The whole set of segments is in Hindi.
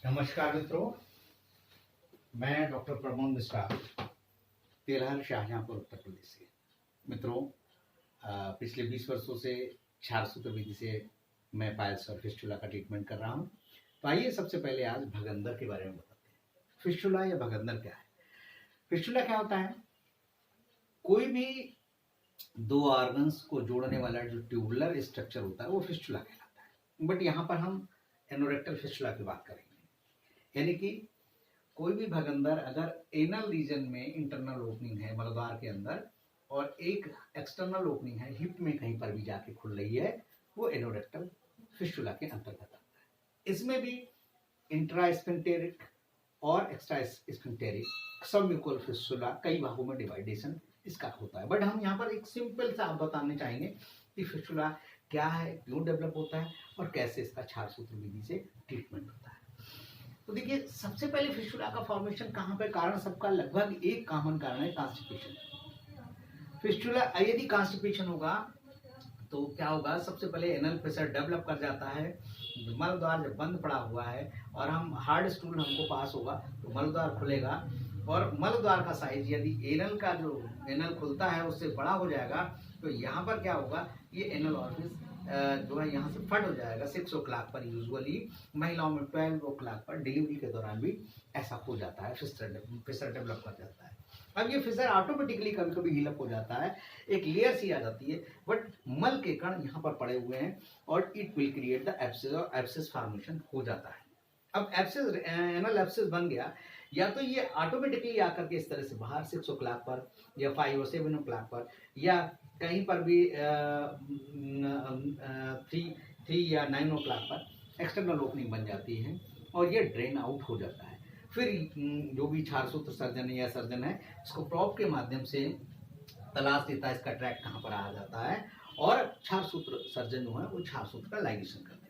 नमस्कार मित्रों, मैं डॉक्टर प्रमोद मिश्रा, तेलहर, शाहजहाँपुर, उत्तर प्रदेश से। मित्रों, पिछले 20 वर्षों से क्षारसूत्र विधि से मैं पाइल्स और फिस्टुला का ट्रीटमेंट कर रहा हूँ। तो आइए सबसे पहले आज भगंदर के बारे में बताते हैं। फिस्टुला या भगंदर क्या है? फिस्टुला क्या होता है? कोई भी दो ऑर्गन्स को जोड़ने वाला जो ट्यूबुलर स्ट्रक्चर होता है वो फिस्टुला कहलाता है। बट यहाँ पर हम एनोरेक्टल फिस्टुला की बात करेंगे, यानी कि कोई भी भगंदर अगर एनल रीजन में इंटरनल ओपनिंग है मलद्वार के अंदर और एक एक्सटर्नल ओपनिंग है हिप में कहीं पर भी जाके खुल रही है, वो एनोरेक्टल फिस्टुला के अंतर्गत आता है। इसमें भी इंट्रा स्फिंक्टेरिक और एक्स्ट्रा स्फिंक्टेरिक सबम्यूकोल फिस्टुला कई भागों में डिवाइडेशन इसका होता है। बट हम यहाँ पर एक सिंपल सा आप बताने चाहेंगे कि फिस्टुला क्या है, क्यों डेवलप होता है और कैसे इसका क्षारसूत्र विधि से ट्रीटमेंट होता है। तो देखिए, सबसे पहले फिस्टुला का फॉर्मेशन कहाँ पे, कारण सबका लगभग एक कॉमन कारण है, कॉन्स्टिपेशन। फिस्टुला यदि कॉन्स्टिपेशन होगा तो क्या होगा? सबसे पहले एनल प्रेशर डेवलप कर जाता है। मल द्वार जब बंद पड़ा हुआ है और हम हार्ड स्टूल हमको पास होगा तो मल द्वार खुलेगा और मल द्वार का साइज यदि एनल का जो एनल खुलता है उससे बड़ा हो जाएगा तो यहाँ पर क्या होगा? ये एनल ऑर्गन्स जो है यहाँ से फट हो जाएगा 6 o'clock पर। यूजुअली महिलाओं में 12 o'clock पर डिलीवरी के दौरान भी ऐसा हो जाता है, फिसर डेवलप कर जाता है। अब ये फिसर ऑटोमेटिकली कभी कभी हीलअप हो जाता है, एक लेयर सी आ जाती है, बट मल के कण यहाँ पर पड़े हुए हैं और it will create the abscess और एब्सेस फॉर्मेशन हो जाता है। अब एब्सेस, एनल एब्सेस बन गया, या तो ये ऑटोमेटिकली आकर के इस तरह से बाहर 6 o'clock पर या 5 और 7 o'clock पर या कहीं पर भी 3 या 9 o'clock पर एक्सटर्नल ओपनिंग बन जाती है और ये ड्रेन आउट हो जाता है। फिर जो भी क्षारसूत्र सर्जन या सर्जन है इसको प्रॉप के माध्यम से तलाश देता है इसका ट्रैक कहाँ पर आ जाता है और क्षारसूत्र सर्जन जो है वो क्षारसूत्र का लाइगेशन कर देते हैं।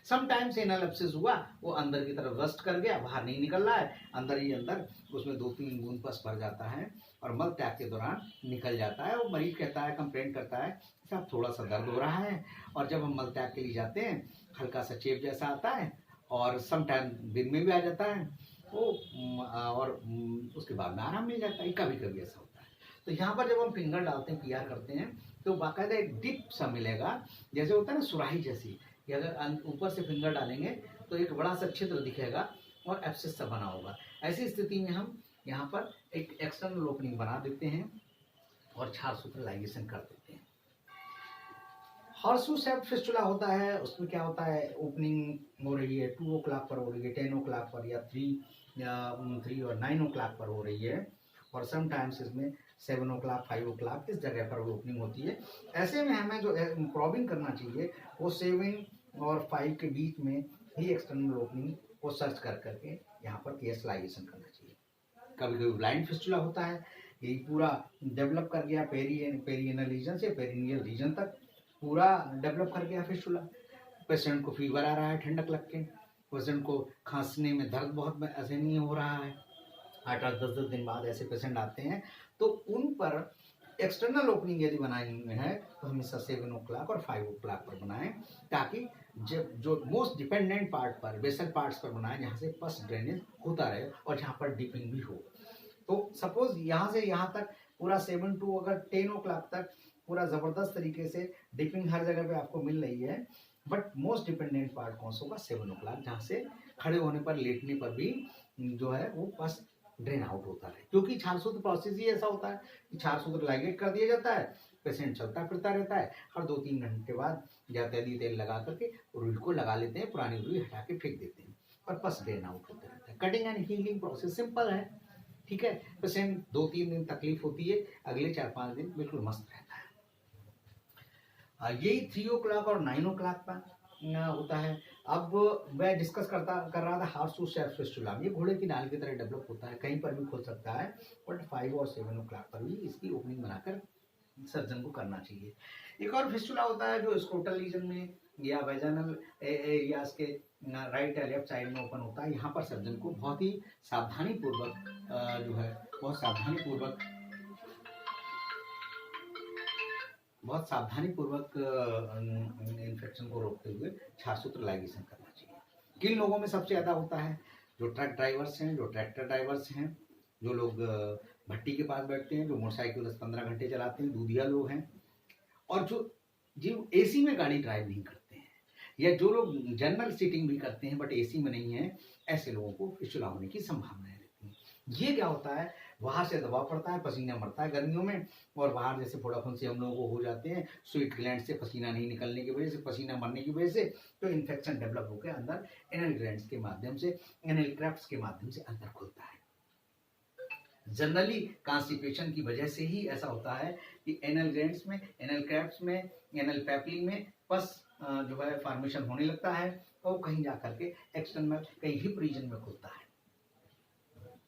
समटाइम्स एनल एब्सेस हुआ, वो अंदर की तरफ रस्ट कर गया, बाहर नहीं निकल रहा है, अंदर ही अंदर उसमें 2-3 बूंद पस भर जाता है और मल त्याग के दौरान निकल जाता है। वो मरीज कहता है, कंप्लेंट करता है, साहब थोड़ा सा दर्द हो रहा है, और जब हम मल त्याग के लिए जाते हैं हल्का सा चेप जैसा आता है और समटाइम दिन में भी आ जाता है वो, और उसके बाद में आराम मिल जाता है। कभी कभी ऐसा होता है। तो यहाँ पर जब हम फिंगर डालते हैं, पीआर करते हैं, तो बाकायदा एक डिप सा मिलेगा, जैसे होता है ना सुराही जैसी, कि अगर ऊपर से फिंगर डालेंगे तो एक बड़ा सा छिद्र दिखेगा और एब्सेस सा बना होगा। ऐसी स्थिति में हम यहाँ पर एक एक्सटर्नल ओपनिंग बना देते हैं और क्षारसूत्र लाइगेशन कर देते हैं। हॉर्सशू शेप्ड फिस्टुला होता है, उसमें क्या होता है? ओपनिंग हो रही है 2 o'clock पर हो रही है, 10 o'clock पर या 3 और 9 o'clock पर हो रही है, और समटाइम्स इसमें 7 o'clock 5 o'clock इस जगह पर ओपनिंग होती है। ऐसे में हमें जो प्रॉबिंग करना चाहिए वो 7 और 5 के बीच में ही एक्सटर्नल ओपनिंग को सर्च कर करके यहाँ पर केस लाइगेशन करना चाहिए। कभी कभी ब्लाइंड फिस्टुला होता है, ये पूरा डेवलप कर गया पेरिएनल रीजन से पेरिनियल रीजन तक पूरा डेवलप कर गया फिस्टुला। पेशेंट को फीवर आ रहा है ठंडक लग के, पेशेंट को खांसने में दर्द बहुत ऐसे नहीं हो रहा है, 8-10 दिन बाद ऐसे पेशेंट आते हैं, तो उन पर एक्सटर्नल ओपनिंग यदि बनानी है तो हमेशा 7 o'clock और 5 o'clock पर बनाएं, ताकि जब जो मोस्ट डिपेंडेंट पार्ट पर, बेसल पार्ट्स पर बनाएं जहाँ से पस ड्रेनेज होता रहे और जहाँ पर डिपिंग भी हो। तो सपोज यहाँ से यहाँ तक पूरा 7 to अगर 10 o'clock तक पूरा ज़बरदस्त तरीके से डिपिंग हर जगह पे आपको मिल रही है, बट मोस्ट डिपेंडेंट पार्ट कौन सा होगा? 7 o'clock, जहाँ से खड़े होने पर, लेटने पर भी जो है वो पस ड्रेन आउट होता है। क्योंकि क्षारसूत्र प्रोसेस ही ऐसा होता है कि क्षारसूत्र लाइगेट कर दिया जाता है, पेशेंट चलता फिरता रहता है, हर 2-3 घंटे बाद जातेदी तेल लगा करके रुई को लगा लेते हैं, पुरानी रुई हटा के फेंक देते हैं और पस ड्रेन आउट होता रहता है। Cutting and healing process simple है, ठीक है। पेशेंट 2-3 दिन तकलीफ होती है, अगले 4-5 दिन बिल्कुल मस्त रहता है। यही 3 o'clock और 9 o'clock पर होता है। अब मैं डिस्कस कर रहा था हॉर्सशू शेप्ड फिस्टुला, ये घोड़े की नाल की तरह डेवलप होता है, कहीं पर भी खुल सकता है, बट 5 और 7 o'clock पर भी इसकी ओपनिंग बनाकर सर्जन को करना चाहिए। एक और फिस्टुला होता है जो स्क्रोटल रीजन में या वेजाइनल एरियाज के राइट या लेफ्ट साइड में ओपन होता है। यहाँ पर सर्जन को बहुत ही सावधानी पूर्वक जो है बहुत सावधानी पूर्वक इन्फेक्शन को रोकते हुए क्षारसूत्र लाइगेशन करना चाहिए। किन लोगों में सबसे ज़्यादा होता है? जो ट्रक ड्राइवर्स हैं, जो ट्रैक्टर ड्राइवर्स हैं, जो लोग भट्टी के पास बैठते हैं, जो मोटरसाइकिल 10-15 घंटे चलाते हैं, दूधिया लोग हैं, और जो एसी में गाड़ी ड्राइव नहीं करते हैं, या जो लोग जनरल सीटिंग भी करते हैं बट एसी में नहीं है, ऐसे लोगों को फिस्टुला होने की संभावनाएं रहती हैं। ये क्या होता है, वहां से दबाव पड़ता है, पसीना मरता है गर्मियों में, और बाहर जैसे फोड़ाफुन से हम लोगों को हो जाते हैं स्वीट ग्लैंड से पसीना नहीं निकलने की वजह से, पसीना मरने की वजह से, तो इन्फेक्शन डेवलप होकर अंदर एनल ग्लैंड्स के माध्यम से, एनल क्रेफ्ट्स के माध्यम से अंदर खुलता है। जनरली कॉन्स्टिपेशन की वजह से ही ऐसा होता है कि एनल ग्लैंड्स में, एनल क्रेफ्ट्स में, एनल पैपली में पस जो है फॉर्मेशन होने लगता है, और कहीं जाकर के एक्सटर्नल कहीं हिप रीजन में खुलता है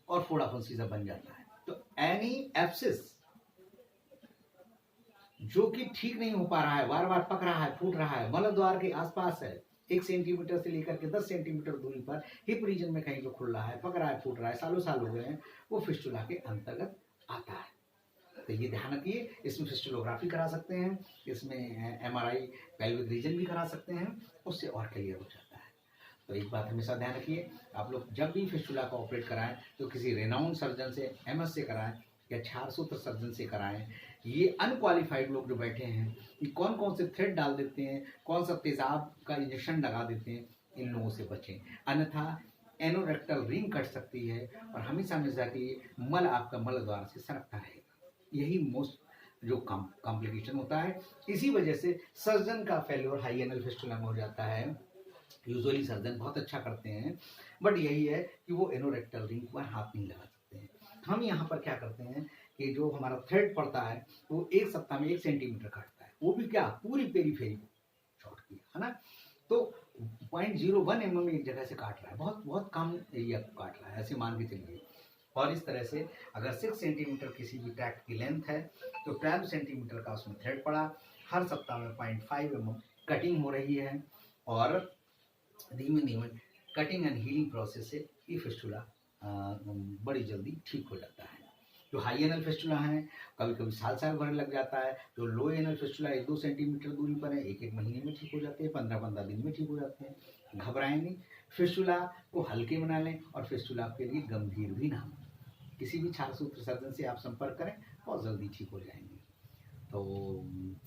और फोड़ाफुन सीधा बन जाता है। तो एनी एब्सिस जो कि ठीक नहीं हो पा रहा है, बार बार पक रहा है, फूट रहा है, मल द्वार के आसपास है, 1 सेंटीमीटर से लेकर के 10 सेंटीमीटर दूरी पर हिप रीजन में कहीं पे खुल रहा है, पक रहा है, फूट रहा है, सालों साल हो गए हैं, वो फिस्टुला के अंतर्गत आता है। तो ये ध्यान रखिए, इसमें फिस्टुलोग्राफी करा सकते हैं, इसमें एमआरआई पेल्विक रीजन भी करा सकते हैं, उससे और क्लियर हो जाता है। तो एक बात हमेशा ध्यान रखिए, आप लोग जब भी फिस्टुला का ऑपरेट कराएं तो किसी रेनाउंड सर्जन से, एमएस से कराएं या क्षारसूत्र सर्जन से कराएं। ये अनक्वालिफाइड लोग जो बैठे हैं, ये कौन कौन से थ्रेड डाल देते हैं, कौन सा तेजाब का इंजेक्शन लगा देते हैं, इन लोगों से बचें, अन्यथा एनोरेक्टल रिंग कट सकती है और हमेशा हमेशा के लिए मल आपका मल द्वार से सरकता रहेगा। यही मोस्ट जो कॉम्प्लिकेशन होता है। इसी वजह से सर्जन का फेल्योर हाई एनल फिस्टुला में हो जाता है। यूजुअली सर्जन बहुत अच्छा करते हैं, बट यही है कि वो एनोरेक्टल रिंग पर हाथ नहीं लगा सकते हैं। हम यहाँ पर क्या करते हैं कि जो हमारा थ्रेड पड़ता है वो 1 सप्ताह में 1 सेंटीमीटर काटता है, वो भी क्या, पूरी पेरीफेरी को शॉर्ट किया है ना। तो 0.01 mm एक जगह से काट रहा है, बहुत बहुत कम एरिया को काट रहा है, ऐसे मान के चलिए। और इस तरह से अगर 6 सेंटीमीटर किसी भी ट्रैक्ट की लेंथ है तो 12 सेंटीमीटर का उसमें थ्रेड पड़ा, हर सप्ताह में 0.5 mm कटिंग हो रही है, और धीमे धीमे कटिंग एंड हीलिंग प्रोसेस से ये फिस्टुला बड़ी जल्दी ठीक हो जाता है। जो हाई एनल फिस्टुला है कभी कभी साल साल भर लग जाता है, जो लो एनल फिस्टुला 1-2 सेंटीमीटर दूरी पर है 1-1 महीने में ठीक हो जाते हैं, 15-15 दिन में ठीक हो जाते हैं। घबराएं नहीं, फिस्टुला को हल्के बना लें और फिस्टुला के लिए गंभीर भी ना हो। किसी भी क्षारसूत्र सर्जन से आप संपर्क करें, बहुत जल्दी ठीक हो जाएंगे। तो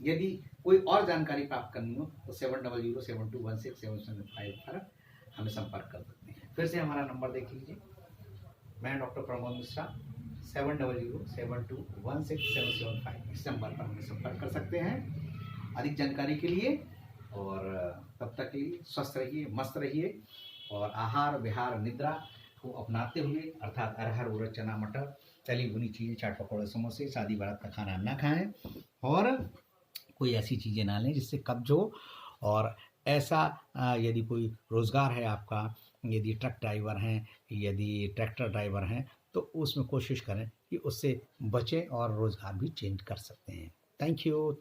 यदि कोई और जानकारी प्राप्त करनी हो तो 7007216775 पर हमें संपर्क कर सकते हैं। फिर से हमारा नंबर देख लीजिए, मैं डॉक्टर प्रमोद मिश्रा, 7007216775 इस नंबर पर हमें संपर्क कर सकते हैं अधिक जानकारी के लिए। और तब तक के लिए स्वस्थ रहिए, मस्त रहिए, और आहार विहार निद्रा को अपनाते हुए, अर्थात अरहर उड़द चना मटर तली भुनी चीज़ें, चाट पकौड़े समोसे, शादी बारात का खाना ना खाएं, और कोई ऐसी चीज़ें ना लें जिससे कब्ज हो। और ऐसा यदि कोई रोज़गार है आपका, यदि ट्रक ड्राइवर हैं, यदि ट्रैक्टर ड्राइवर हैं, तो उसमें कोशिश करें कि उससे बचें और रोज़गार भी चेंज कर सकते हैं। Thank you.